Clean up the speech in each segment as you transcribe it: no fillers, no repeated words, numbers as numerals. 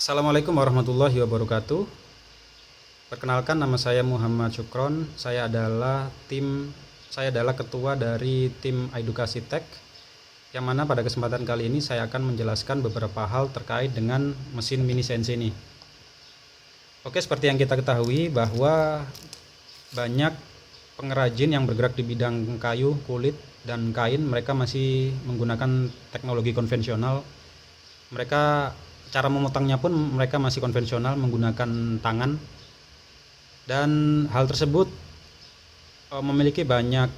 Assalamualaikum warahmatullahi wabarakatuh. Perkenalkan, nama saya Muhammad Syukron. Saya adalah ketua dari tim Edukasi Tech, yang mana pada kesempatan kali ini saya akan menjelaskan beberapa hal terkait dengan mesin mini CNC ini. Oke, seperti yang kita ketahui bahwa banyak pengrajin yang bergerak di bidang kayu, kulit, dan kain, mereka masih menggunakan teknologi konvensional. Cara memotongnya pun mereka masih konvensional menggunakan tangan, dan hal tersebut memiliki banyak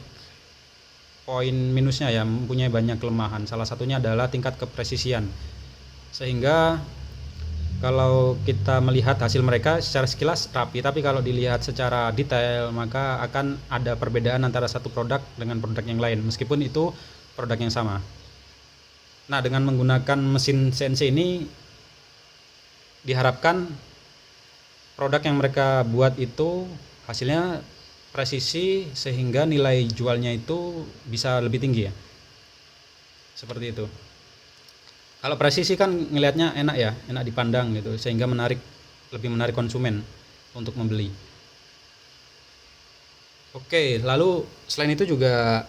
poin minusnya ya, mempunyai banyak kelemahan. Salah satunya adalah tingkat kepresisian, sehingga kalau kita melihat hasil mereka secara sekilas rapi, tapi kalau dilihat secara detail maka akan ada perbedaan antara satu produk dengan produk yang lain, meskipun itu produk yang sama. Nah, dengan menggunakan mesin CNC ini diharapkan produk yang mereka buat itu hasilnya presisi, sehingga nilai jualnya itu bisa lebih tinggi ya. Seperti itu. Kalau presisi kan ngelihatnya enak ya, enak dipandang gitu, sehingga lebih menarik konsumen untuk membeli. Oke, lalu selain itu juga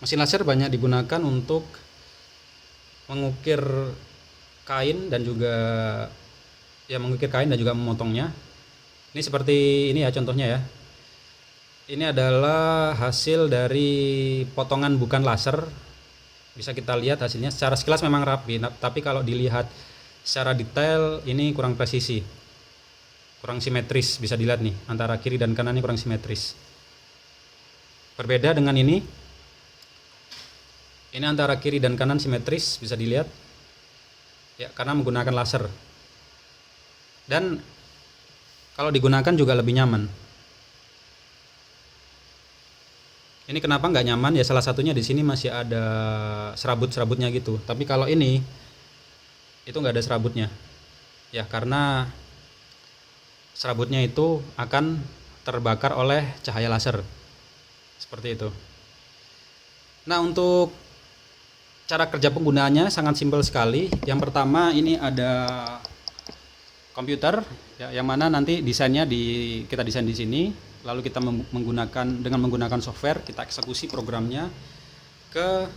mesin laser banyak digunakan untuk mengukir kain dan juga memotongnya. Ini seperti ini ya contohnya ya. Ini adalah hasil dari potongan bukan laser. Bisa kita lihat hasilnya secara sekilas memang rapi, tapi kalau dilihat secara detail ini kurang presisi, kurang simetris. Bisa dilihat nih, antara kiri dan kanan ini kurang simetris. Berbeda dengan ini antara kiri dan kanan simetris, bisa dilihat ya, karena menggunakan laser. Dan kalau digunakan juga lebih nyaman. Ini kenapa nggak nyaman ya? Salah satunya di sini masih ada serabut-serabutnya gitu. Tapi kalau ini itu nggak ada serabutnya, ya, karena serabutnya itu akan terbakar oleh cahaya laser. Seperti itu. Nah, untuk cara kerja penggunaannya sangat simpel sekali. Yang pertama, ini ada komputer ya, yang mana nanti desainnya kita desain di sini, lalu kita menggunakan software, kita eksekusi programnya ke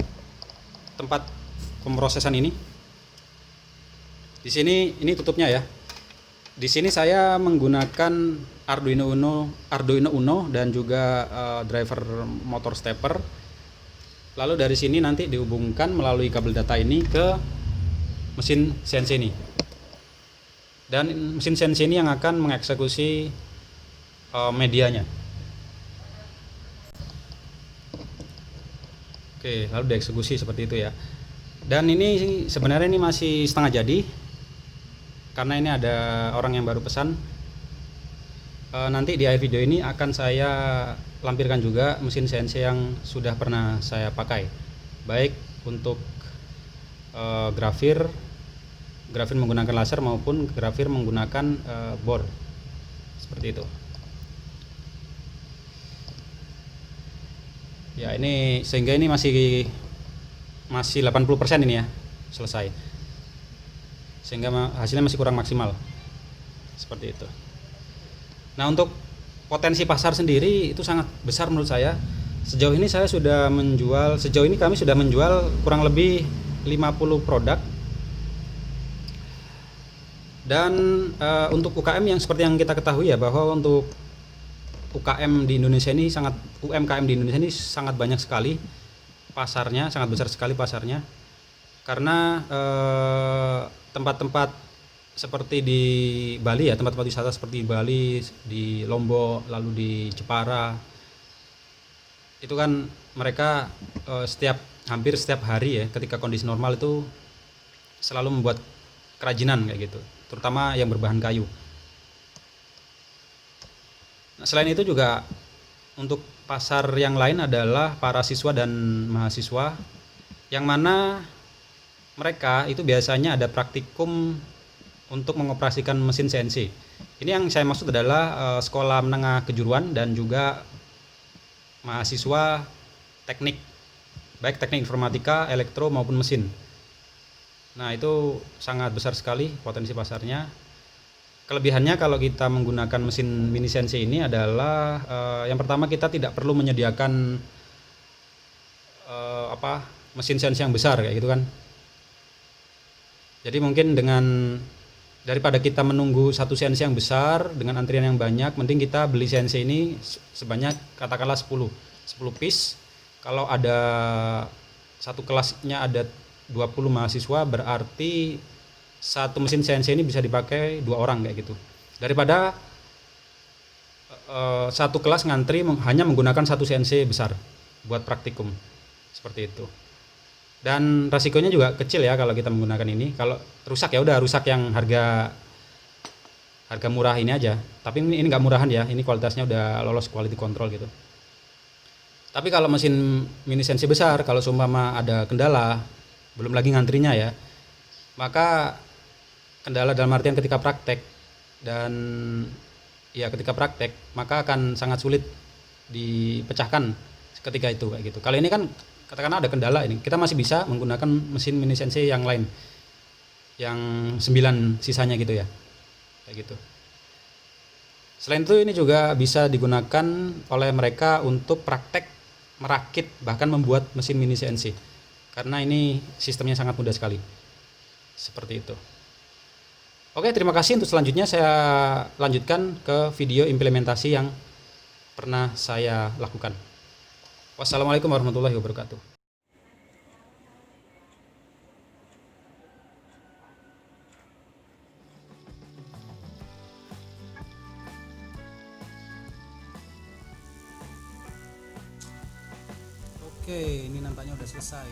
tempat pemrosesan ini. Di sini ini tutupnya ya. Di sini saya menggunakan Arduino Uno dan juga driver motor stepper. Lalu dari sini nanti dihubungkan melalui kabel data ini ke mesin CNC ini. Dan mesin CNC ini yang akan mengeksekusi medianya. Oke, lalu dieksekusi seperti itu ya. Dan ini sebenarnya ini masih setengah jadi, karena ini ada orang yang baru pesan. Nanti di akhir video ini akan saya lampirkan juga mesin CNC yang sudah pernah saya pakai, baik untuk grafir menggunakan laser maupun grafir menggunakan bor, seperti itu. Ya, ini sehingga ini masih 80% ini ya selesai, sehingga hasilnya masih kurang maksimal, seperti itu. Nah, untuk potensi pasar sendiri itu sangat besar menurut saya. Sejauh ini kami sudah menjual kurang lebih 50 produk. Dan untuk UKM yang seperti yang kita ketahui ya, bahwa untuk UMKM di Indonesia ini sangat banyak sekali pasarnya, sangat besar sekali pasarnya. Karena tempat-tempat seperti di Bali ya, tempat-tempat wisata seperti di Bali, di Lombok, lalu di Jepara, itu kan mereka hampir setiap hari ya, ketika kondisi normal itu selalu membuat kerajinan kayak gitu, terutama yang berbahan kayu. Nah, selain itu juga untuk pasar yang lain adalah para siswa dan mahasiswa, yang mana mereka itu biasanya ada praktikum untuk mengoperasikan mesin CNC. Ini yang saya maksud adalah sekolah menengah kejuruan dan juga mahasiswa teknik, baik teknik informatika, elektro maupun mesin. Nah, itu sangat besar sekali potensi pasarnya. Kelebihannya kalau kita menggunakan mesin mini CNC ini adalah yang pertama kita tidak perlu menyediakan mesin CNC yang besar kayak gitu kan. Jadi mungkin daripada kita menunggu satu CNC yang besar dengan antrian yang banyak, mending kita beli CNC ini sebanyak katakanlah 10 piece. Kalau ada satu kelasnya ada 20 mahasiswa, berarti satu mesin CNC ini bisa dipakai 2 orang kayak gitu. Daripada satu kelas ngantri hanya menggunakan satu CNC besar buat praktikum. Seperti itu. Dan resikonya juga kecil ya kalau kita menggunakan ini. Kalau rusak ya udah rusak yang harga murah ini aja. Tapi ini nggak murahan ya. Ini kualitasnya udah lolos quality control gitu. Tapi kalau mesin mini CNC besar, kalau seumpama ada kendala, belum lagi ngantrinya ya, maka kendala dalam artian ketika praktek maka akan sangat sulit dipecahkan ketika itu kayak gitu. Kali ini kan katakanlah ada kendala ini, kita masih bisa menggunakan mesin mini CNC yang lain, yang 9 sisanya gitu ya, kayak gitu. Selain itu ini juga bisa digunakan oleh mereka untuk praktek merakit bahkan membuat mesin mini CNC, karena ini sistemnya sangat mudah sekali. Seperti itu. Oke, terima kasih. Untuk selanjutnya saya lanjutkan ke video implementasi yang pernah saya lakukan. Wassalamualaikum warahmatullahi wabarakatuh. Oke, ini nampaknya udah selesai.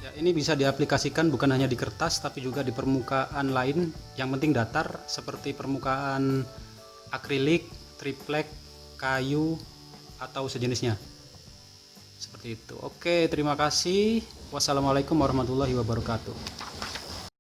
Ya, ini bisa diaplikasikan bukan hanya di kertas tapi juga di permukaan lain yang penting datar, seperti permukaan akrilik, triplek, kayu atau sejenisnya. Seperti itu. Oke, terima kasih. Wassalamualaikum warahmatullahi wabarakatuh.